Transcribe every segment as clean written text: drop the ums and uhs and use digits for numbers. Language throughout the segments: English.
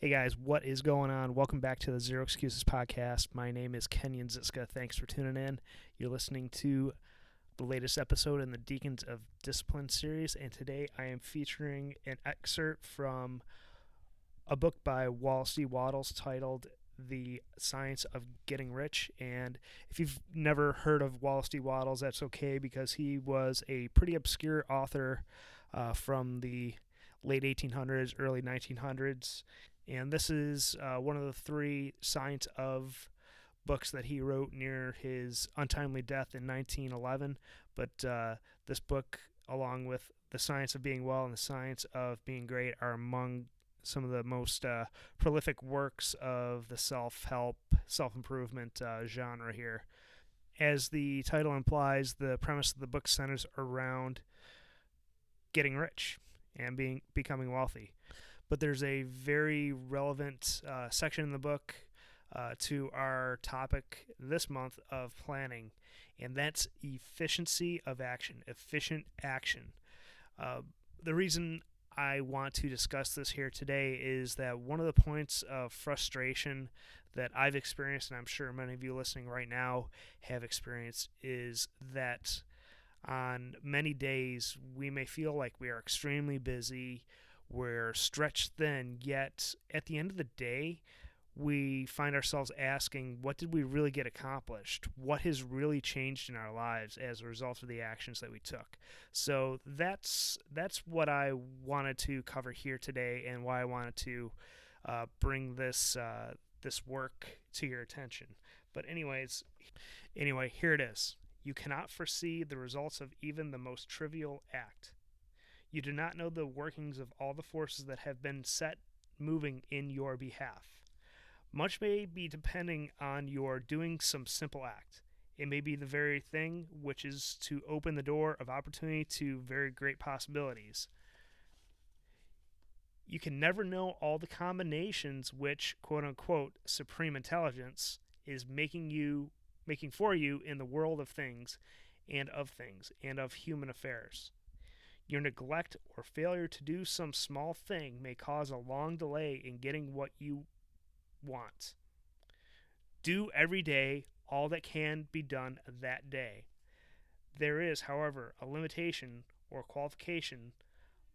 Hey guys, what is going on? Welcome back to the Zero Excuses podcast. My name is Kenyon Ziska. Thanks for tuning in. You're listening to the latest episode in the Deacons of Discipline series, and today I am featuring an excerpt from a book by Wallace D Wattles titled The Science of Getting Rich. And if you've never heard of Wallace D Wattles, that's okay, because he was a pretty obscure author from the late 1800s, early 1900s. And this is one of the three Science of books that he wrote near his untimely death in 1911. But this book, along with The Science of Being Well and The Science of Being Great, are among some of the most prolific works of the self-help, self-improvement genre here. As the title implies, the premise of the book centers around getting rich and becoming wealthy. But there's a very relevant section in the book to our topic this month of planning, and that's efficiency of action, efficient action. The reason I want to discuss this here today is that one of the points of frustration that I've experienced, and I'm sure many of you listening right now have experienced, is that on many days we may feel like we are extremely busy, we're stretched thin, yet at the end of the day, we find ourselves asking, what did we really get accomplished? What has really changed in our lives as a result of the actions that we took? So that's what I wanted to cover here today, and why I wanted to bring this work to your attention. But anyway, here it is. You cannot foresee the results of even the most trivial act. You do not know the workings of all the forces that have been set moving in your behalf. Much may be depending on your doing some simple act. It may be the very thing which is to open the door of opportunity to very great possibilities. You can never know all the combinations which, quote-unquote, supreme intelligence is making for you in the world of things and of human affairs. Your neglect or failure to do some small thing may cause a long delay in getting what you want. Do every day all that can be done that day. There is, however, a limitation or qualification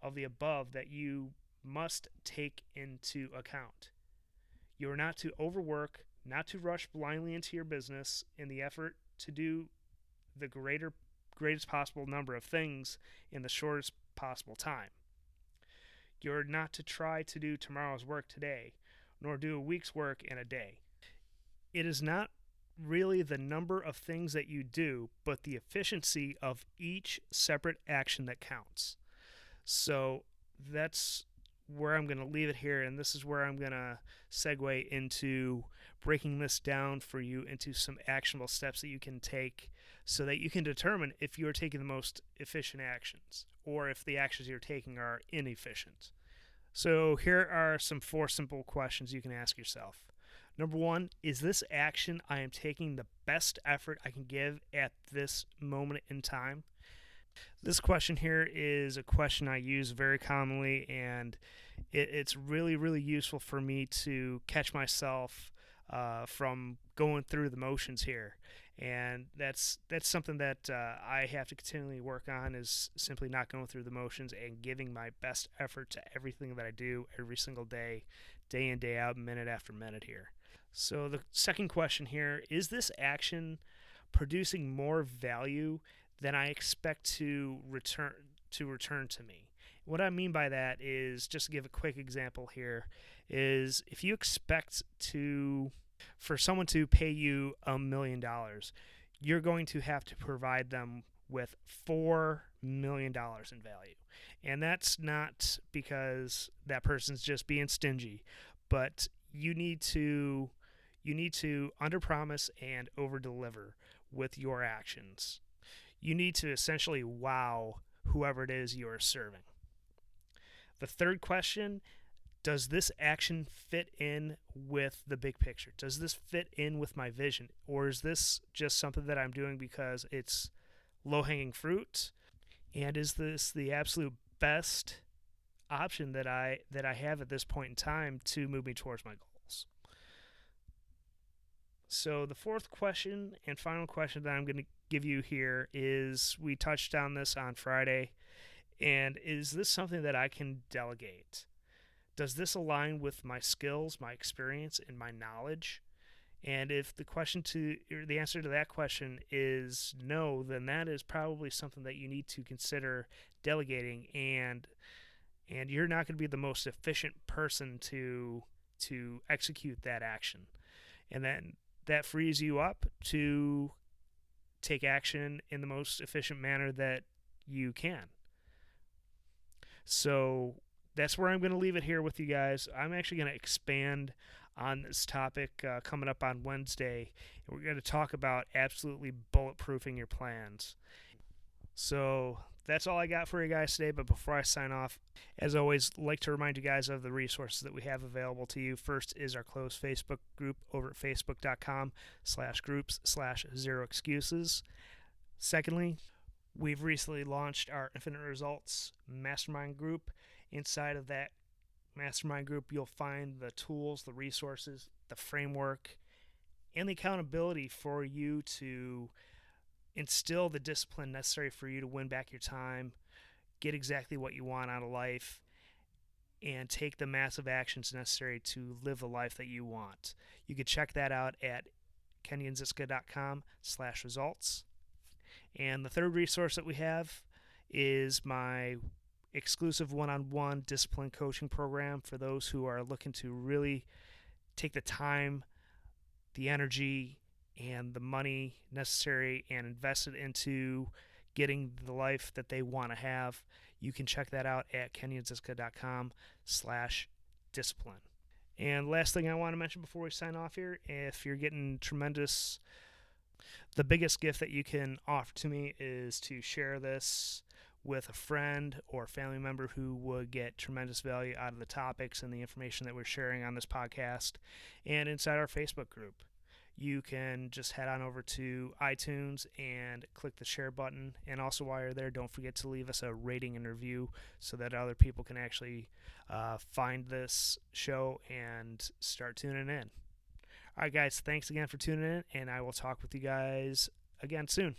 of the above that you must take into account. You are not to overwork, not to rush blindly into your business in the effort to do the greatest possible number of things in the shortest possible time. You're not to try to do tomorrow's work today, nor do a week's work in a day. It is not really the number of things that you do, but the efficiency of each separate action that counts. So that's where I'm going to leave it here, and this is where I'm going to segue into breaking this down for you into some actionable steps that you can take so that you can determine if you are taking the most efficient actions or if the actions you're taking are inefficient. So here are some 4 simple questions you can ask yourself. Number 1, is this action I am taking the best effort I can give at this moment in time? This question here is a question I use very commonly, and it's really, really useful for me to catch myself from going through the motions here. And that's something that I have to continually work on, is simply not going through the motions and giving my best effort to everything that I do every single day, day in, day out, minute after minute here. So the second question here, is this action producing more value than I expect to return to me? What I mean by that is, just to give a quick example here, is if you expect for someone to pay you $1 million, you're going to have to provide them with $4 million in value. And that's not because that person's just being stingy, but you need to underpromise and overdeliver with your actions. You need to essentially wow whoever it is you are serving. The third question, does this action fit in with the big picture? Does this fit in with my vision? Or is this just something that I'm doing because it's low-hanging fruit? And is this the absolute best option that I have at this point in time to move me towards my goals. So the fourth question and final question that I'm going to give you here is, we touched on this on Friday, and is this something that I can delegate? Does this align with my skills, my experience, and my knowledge? And if the answer to that question is no, then that is probably something that you need to consider delegating, and you're not going to be the most efficient person to execute that action. And then that frees you up to take action in the most efficient manner that you can. So that's where I'm going to leave it here with you guys. I'm actually going to expand on this topic coming up on Wednesday. And we're going to talk about absolutely bulletproofing your plans. So that's all I got for you guys today. But before I sign off, as always, I'd like to remind you guys of the resources that we have available to you. First is our closed Facebook group over at facebook.com/groups/0excuses. Secondly, we've recently launched our Infinite Results Mastermind group. Inside of that Mastermind group, you'll find the tools, the resources, the framework, and the accountability for you to instill the discipline necessary for you to win back your time, get exactly what you want out of life, and take the massive actions necessary to live the life that you want. You can check that out at kenyandziska.com/results. And the third resource that we have is my exclusive one-on-one discipline coaching program for those who are looking to really take the time, the energy, and the money necessary and invest it into getting the life that they want to have. You can check that out at kenyandziska.com/discipline. And last thing I want to mention before we sign off here, if you're getting the biggest gift that you can offer to me is to share this with a friend or family member who would get tremendous value out of the topics and the information that we're sharing on this podcast and inside our Facebook group. You can just head on over to iTunes and click the share button. And also while you're there, don't forget to leave us a rating and review so that other people can actually find this show and start tuning in. All right, guys, thanks again for tuning in, and I will talk with you guys again soon.